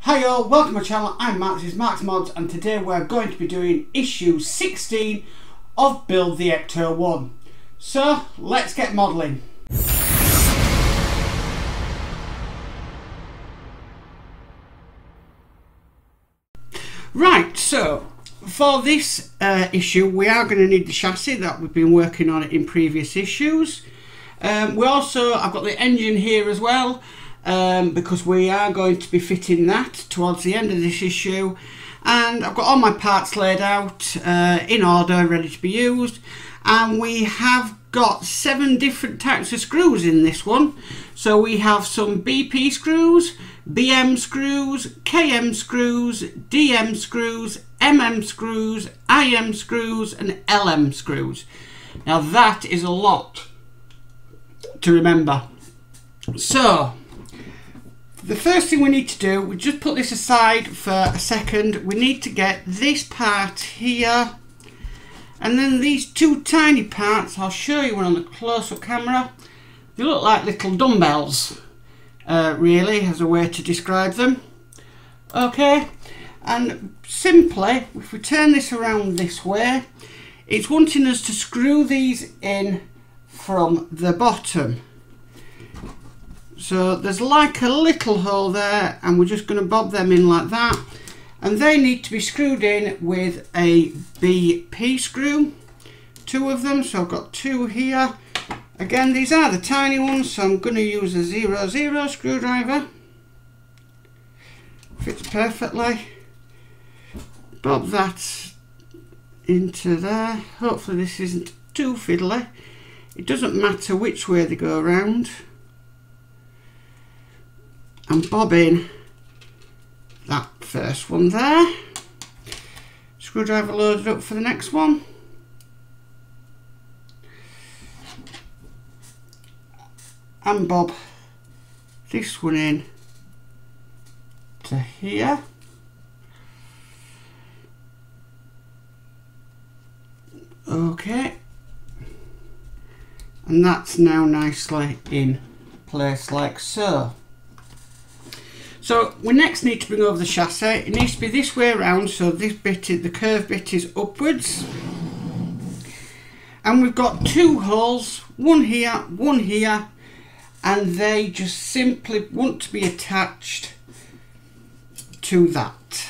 Hi all, welcome to my channel. I'm Max, this is Max Mods, and today we're going to be doing issue 16 of Build the Ecto 1. So let's get modelling. Right, so for this issue we are going to need the chassis that we've been working on in previous issues. I've got the engine here as well, because we are going to be fitting that towards the end of this issue, and I've got all my parts laid out in order, ready to be used, and we have got 7 different types of screws in this one. So we have some BP screws, BM screws, KM screws, DM screws, MM screws, IM screws and LM screws. Now that is a lot to remember. So the first thing we need to do, we just put this aside for a second. We need to get this part here, and then these 2 tiny parts. I'll show you one on the close-up camera. They look like little dumbbells, really, as a way to describe them. Okay, and simply, if we turn this around this way, it's wanting us to screw these in from the bottom. So there's like a little hole there, and we're just going to bob them in like that, and they need to be screwed in with a BP screw, 2 of them. So I've got 2 here. Again, these are the tiny ones, so I'm going to use a 00 screwdriver. Fits perfectly. Bob that into there. Hopefully this isn't too fiddly. It doesn't matter which way they go around. And bob in that first one there. Screwdriver loaded up for the next one. And bob this one in to here. Okay. And that's now nicely in place like so. So we next need to bring over the chassis. It needs to be this way around, so this bit, the curved bit, is upwards. And we've got 2 holes, one here, and they just simply want to be attached to that.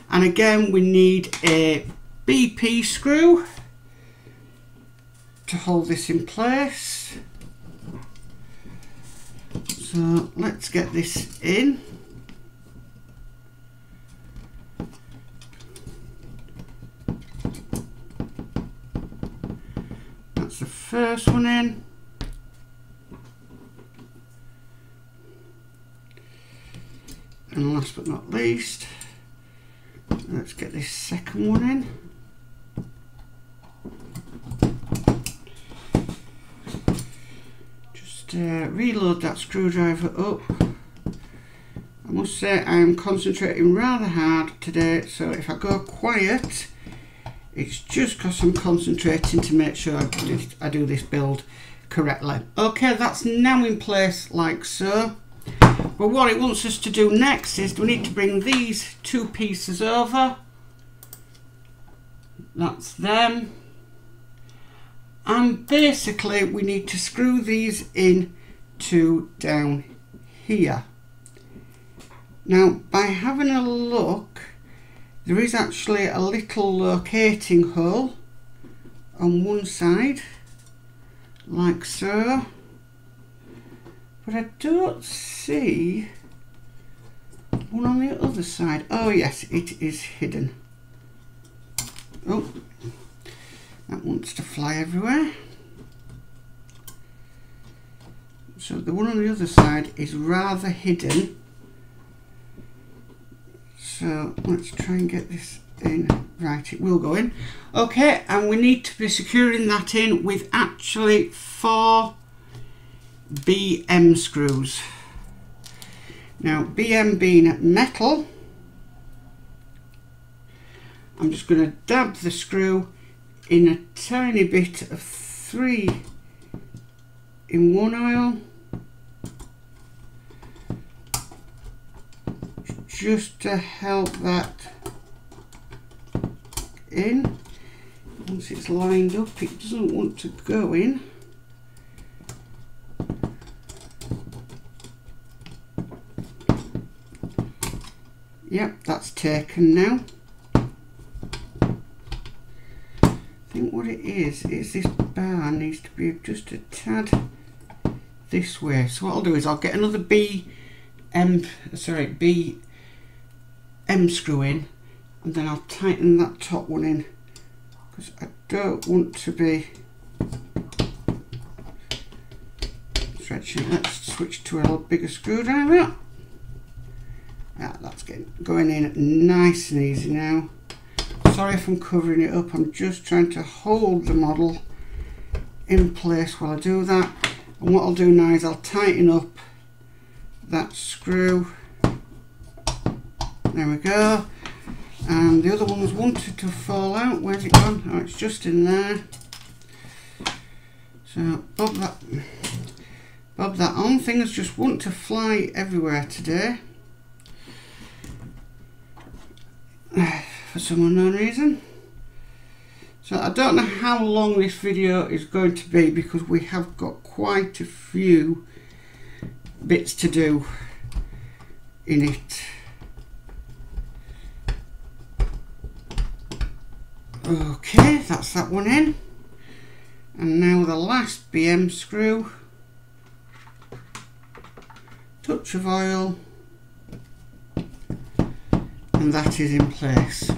And again, we need a BP screw to hold this in place. So let's get this in. That's the first one in. And last but not least, let's get this second one in. Reload that screwdriver up. I must say I am concentrating rather hard today, so if I go quiet, it's just because I'm concentrating to make sure I do this build correctly. Okay, that's now in place like so. But what it wants us to do next is we need to bring these 2 pieces over. That's them. And basically we need to screw these in to down here. Now, by having a look, there is actually a little locating hole on one side like so, but I don't see one on the other side. Oh yes, it is hidden. Oh, that wants to fly everywhere. So the one on the other side is rather hidden. So let's try and get this in. Right, it will go in. Okay, and we need to be securing that in with actually 4 BM screws. Now, BM being metal, I'm just going to dab the screw in a tiny bit of 3 in 1 oil. just to help that in. Once it's lined up, it doesn't want to go in. Yep, that's taken now. I think what it is this bar needs to be just a tad this way. So what I'll do is I'll get another BM screw in, and then I'll tighten that top one in, because I don't want to be stretching. Let's switch to a little bigger screwdriver. That's going in nice and easy now. Sorry if I'm covering it up, I'm just trying to hold the model in place while I do that. And what I'll do now is I'll tighten up that screw. There we go. And the other one was wanted to fall out. Where's it gone? Oh, it's just in there. So bob that on. Things just want to fly everywhere today. For some unknown reason. So I don't know how long this video is going to be, because we have got quite a few bits to do in it. Okay, that's that one in. And now the last BM screw. Touch of oil. And that is in place.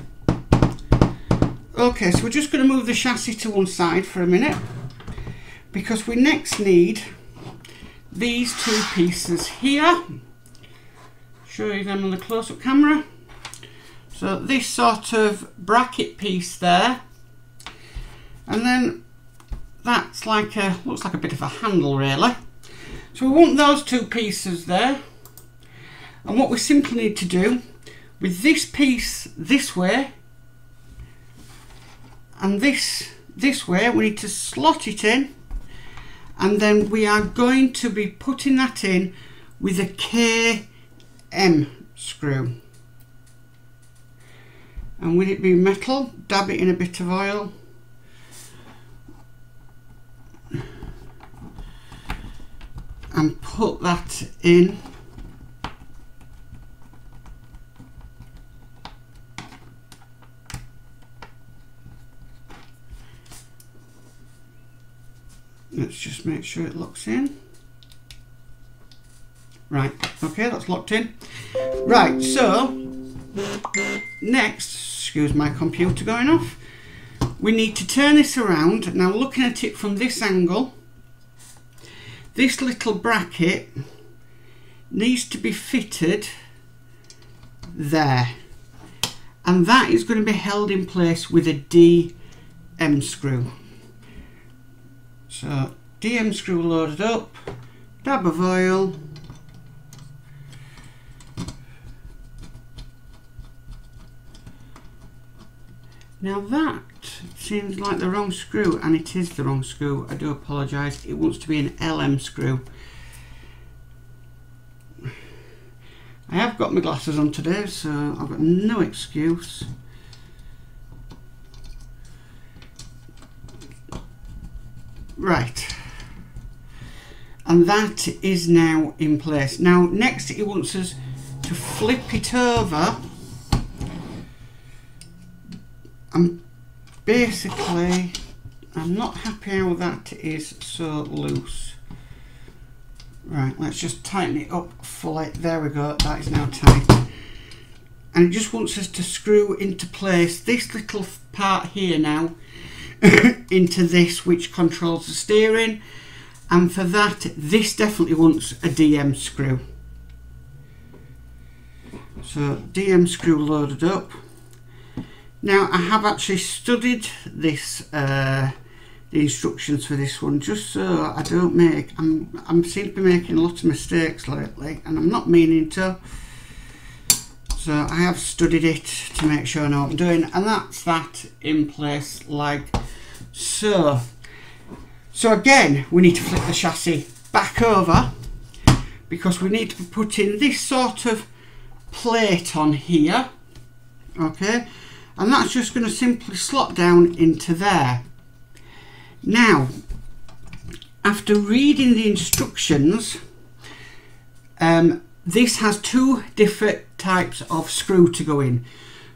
Okay, so we're just going to move the chassis to one side for a minute, because we next need these two pieces here. Show you them on the close-up camera. So this sort of bracket piece there, and then that's like looks like a bit of a handle really. So we want those two pieces there, and what we simply need to do with this piece this way and this way, we need to slot it in, and then we are going to be putting that in with a KM screw. And with it being metal, dab it in a bit of oil. And put that in. Let's just make sure it locks in. Right, okay, that's locked in. Right, so next, excuse my computer going off, we need to turn this around. Now looking at it from this angle, this little bracket needs to be fitted there, and that is going to be held in place with a DM screw. So DM screw loaded up, dab of oil, now that seems like the wrong screw, and it is the wrong screw. I do apologise. It wants to be an LM screw. I have got my glasses on today, so I've got no excuse. Right, and that is now in place. Now next it wants us to flip it over, and basically I'm not happy how that is so loose. Right, let's just tighten it up fully. There we go, that is now tight. And it just wants us to screw into place this little part here now into this, which controls the steering, and for that this definitely wants a DM screw. So DM screw loaded up. Now I have actually studied this the instructions for this one, just so I don't make, I'm seem to be making a lot of mistakes lately, and I'm not meaning to. So I have studied it to make sure I know what I'm doing, and that's that in place like so. So again, we need to flip the chassis back over, because we need to be putting this sort of plate on here, okay, and that's just going to simply slot down into there. Now, after reading the instructions, this has two different types of screw to go in.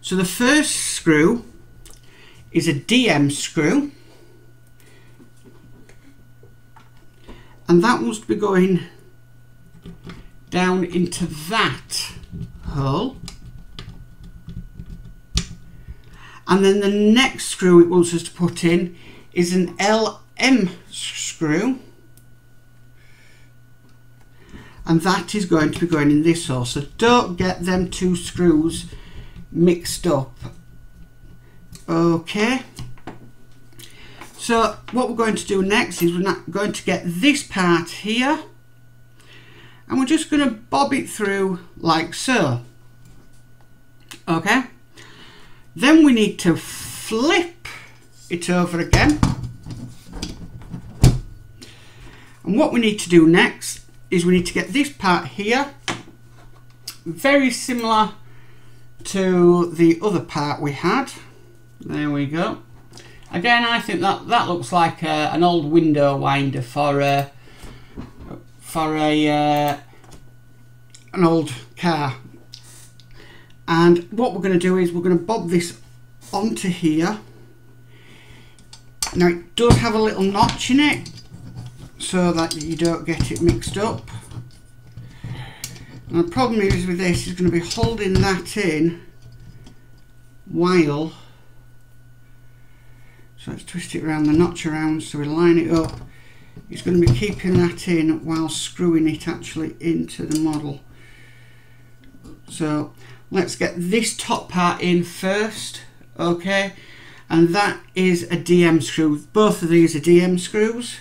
So the first screw is a DM screw, and that must be going down into that hole. And then the next screw it wants us to put in is an LM screw, and that is going to be going in this hole. So don't get them two screws mixed up. Okay, so what we're going to do next is we're going to get this part here, and we're just going to bob it through like so. Okay, then we need to flip it over again, and what we need to do next is we need to get this part here, very similar to the other part we had. There we go. Again, I think that looks like an old window winder for an old car. And what we're going to do is we're going to bob this onto here. Now it does have a little notch in it so that you don't get it mixed up. And the problem is with this is going to be holding that in while, so let's twist it around, the notch around, so we line it up. It's going to be keeping that in while screwing it actually into the model. So let's get this top part in first, okay, and that is a DM screw. Both of these are DM screws.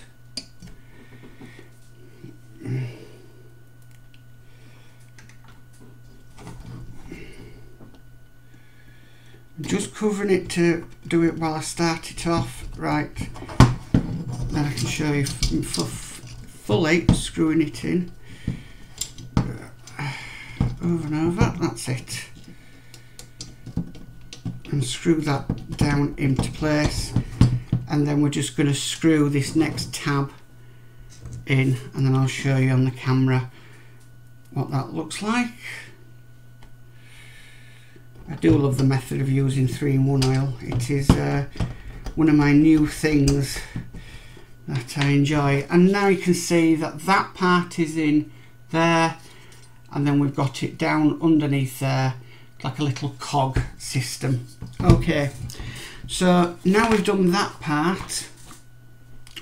I'm just covering it to do it while I start it off, right, then I can show you fully screwing it in over and over. That's it, and screw that down into place, and then we're just going to screw this next tab in, and then I'll show you on the camera what that looks like. I do love the method of using 3-in-1 oil. It is one of my new things that I enjoy. And now you can see that that part is in there, and then we've got it down underneath there like a little cog system. Okay, so now we've done that part,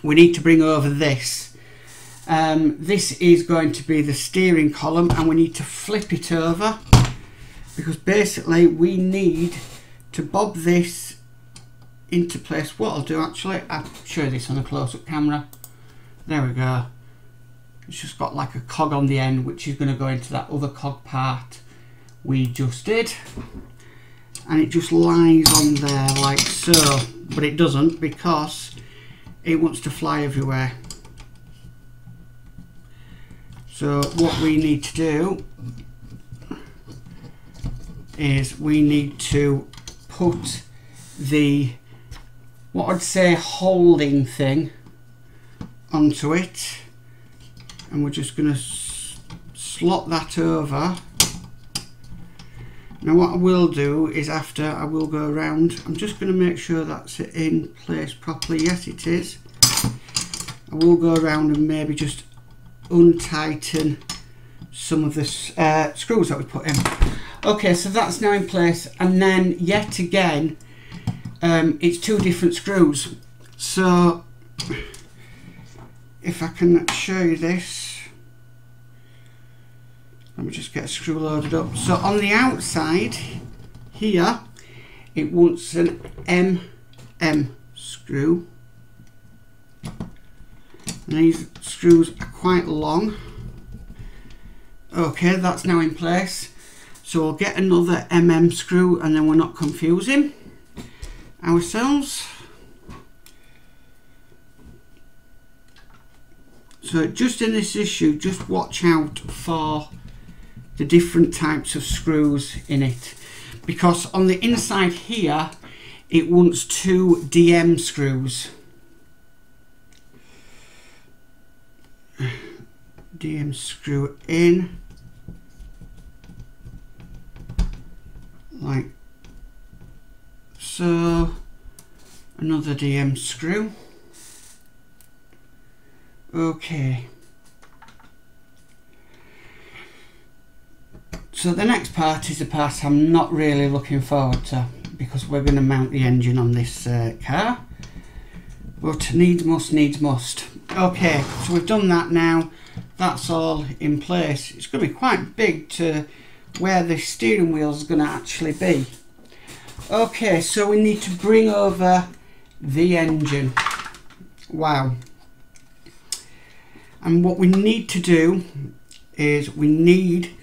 we need to bring over this. This is going to be the steering column, and we need to flip it over, because basically we need to bob this into place. What I'll do, actually, I'll show you this on a close-up camera. There we go. It's just got like a cog on the end, which is going to go into that other cog part we just did, and it just lies on there like so, but it doesn't, because it wants to fly everywhere. So what we need to do is we need to put the, what I'd say, holding thing onto it, and we're just going to slot that over. Now what I will do is, after, I will go around, I'm just going to make sure that's in place properly. Yes, it is. I will go around and maybe just untighten some of the screws that we put in. Okay, so that's now in place, and then yet again it's two different screws. So if I can show you this, let me just get a screw loaded up. So on the outside here it wants an MM screw, and these screws are quite long. Okay, that's now in place. So we'll get another MM screw, and then we're not confusing ourselves. So just in this issue, just watch out for the different types of screws in it, because on the inside here it wants 2 DM screws. DM screw in like so, another DM screw. Okay, so the next part is the part I'm not really looking forward to, because we're going to mount the engine on this car, but needs must. Okay, so we've done that now. That's all in place. It's going to be quite big to where the steering wheel is going to actually be. Okay, so we need to bring over the engine. Wow. And what we need to do is we need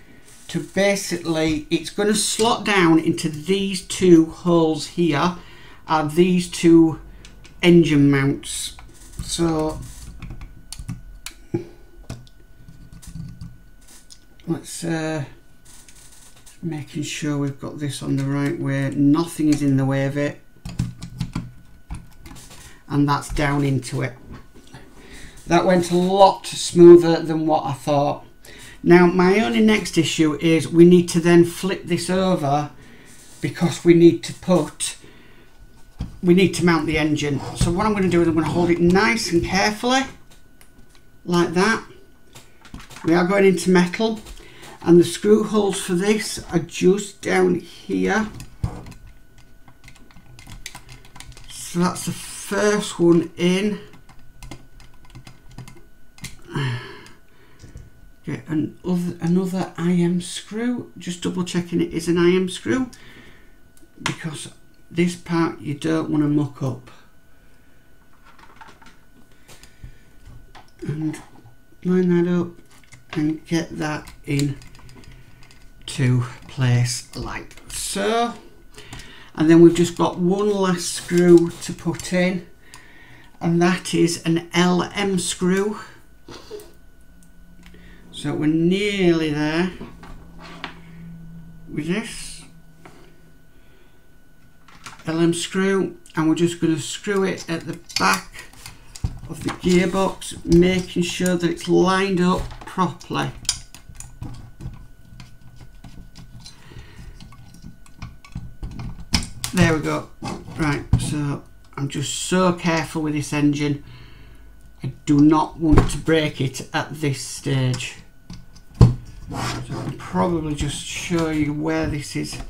to basically, it's going to slot down into these 2 holes here, are these 2 engine mounts. So let's making sure we've got this on the right way, nothing is in the way of it, and that's down into it. That went a lot smoother than what I thought. Now my only next issue is we need to then flip this over, because we need to mount the engine. So what I'm going to do is I'm going to hold it nice and carefully like that. We are going into metal, and the screw holes for this are just down here. So that's the first one in. Get another IM screw, just double checking it is an IM screw, because this part you don't want to muck up. And line that up and get that in to place like so. And then we've just got one last screw to put in, and that is an LM screw. So we're nearly there with this LM screw, and we're just going to screw it at the back of the gearbox, making sure that it's lined up properly. There we go. Right, so I'm just so careful with this engine. I do not want to break it at this stage. So I can probably just show you where this is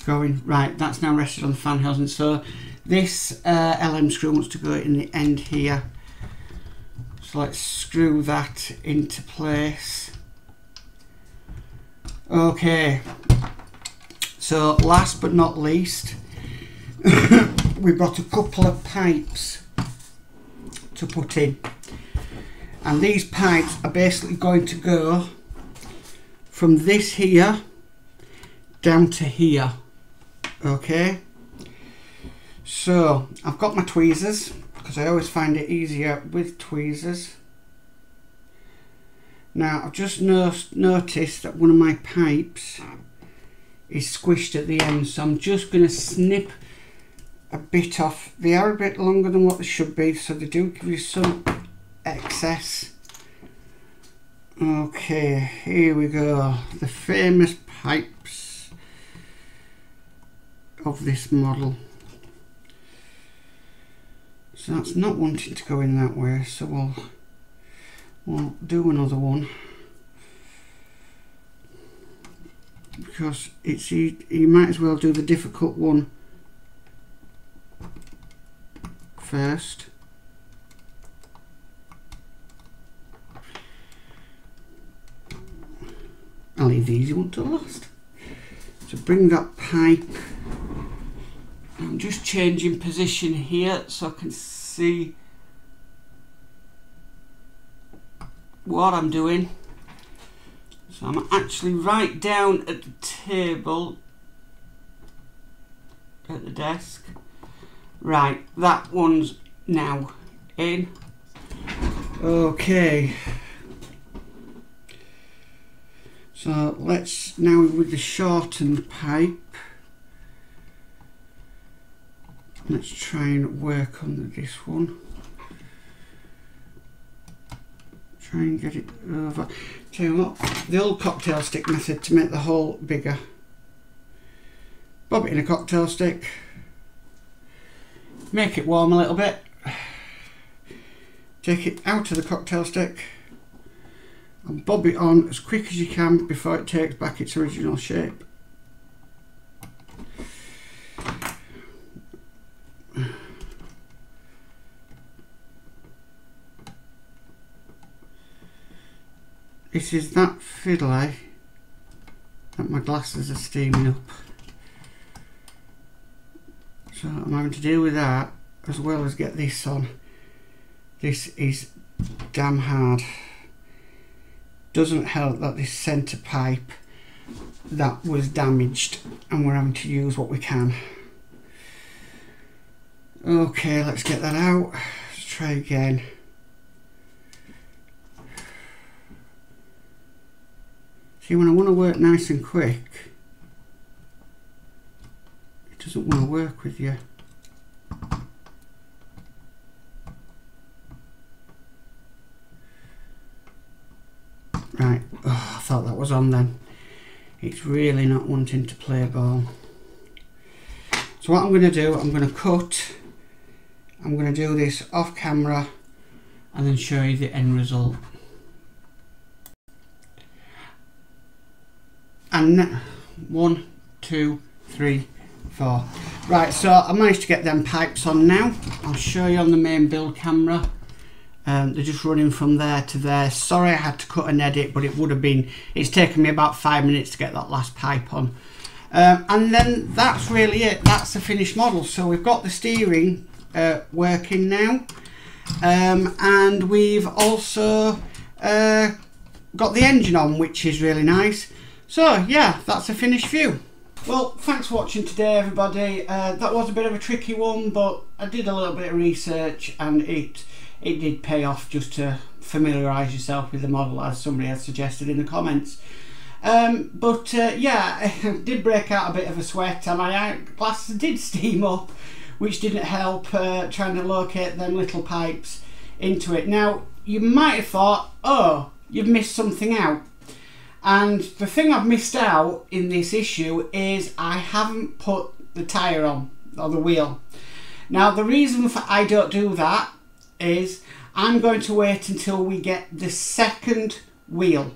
going. Right, that's now rested on the fan housing. So this LM screw wants to go in the end here. So let's screw that into place. Okay. So last but not least, we've got a couple of pipes to put in, and these pipes are basically going to go from this here down to here. Okay, so I've got my tweezers, because I always find it easier with tweezers. Now I've just noticed that one of my pipes is squished at the end, so I'm just going to snip a bit off. They are a bit longer than what they should be, so they do give you some excess. Okay, here we go, the famous pipes of this model. So that's not wanting to go in that way, so we'll do another one, because it's you might as well do the difficult one first. I'll leave the easy one to last. So bring that pipe. I'm just changing position here so I can see what I'm doing. So I'm actually right down at the table, at the desk. Right, that one's now in. Okay. So let's now with the shortened pipe, let's try and work on this one. Try and get it over. Tell you what, the old cocktail stick method to make the hole bigger. Bob it in a cocktail stick, make it warm a little bit, take it out of the cocktail stick and bob it on as quick as you can before it takes back its original shape. This is that fiddly that my glasses are steaming up. So I'm having to deal with that as well as get this on. This is damn hard. Doesn't help that this centre pipe that was damaged and we're having to use what we can. Okay, let's get that out. Let's try again. See, when I want to work nice and quick, it doesn't want to work with you. Right, oh, I thought that was on then. It's really not wanting to play ball. So what I'm going to do, I'm going to cut. I'm going to do this off camera and then show you the end result. And 1, 2, 3, 4. Right, so I managed to get them pipes on now. I'll show you on the main build camera. They're just running from there to there. Sorry I had to cut and edit, but it would have been, it's taken me about 5 minutes to get that last pipe on. And then that's really it. That's the finished model. So we've got the steering working now. And we've also got the engine on, which is really nice. So yeah, that's a finished view. Well, thanks for watching today, everybody. That was a bit of a tricky one, but I did a little bit of research and it did pay off just to familiarise yourself with the model, as somebody has suggested in the comments. Yeah, I did break out a bit of a sweat and my glasses did steam up, which didn't help trying to locate them little pipes into it. Now, you might have thought, oh, you've missed something out. And the thing I've missed out in this issue is I haven't put the tyre on, or the wheel. Now, the reason for I don't do that is I'm going to wait until we get the second wheel.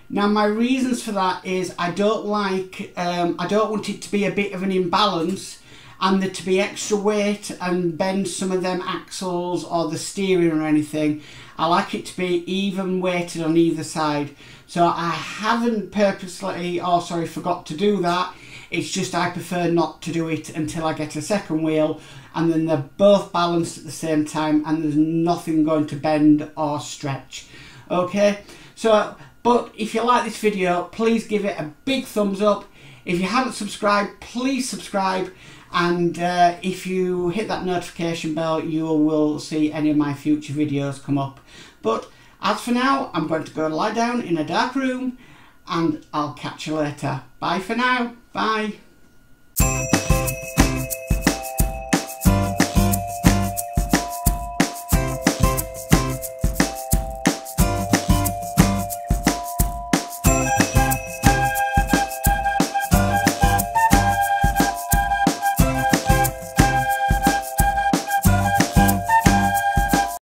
Now, my reasons for that is I don't like, I don't want it to be a bit of an imbalance and there to be extra weight and bend some of them axles or the steering or anything. I like it to be even weighted on either side. So I haven't purposely, or sorry, forgot to do that. It's just I prefer not to do it until I get a second wheel and then they're both balanced at the same time and there's nothing going to bend or stretch. Okay, so, but if you like this video, please give it a big thumbs up. If you haven't subscribed, please subscribe. And if you hit that notification bell, you will see any of my future videos come up. But as for now, I'm going to go lie down in a dark room and I'll catch you later. Bye for now. Bye.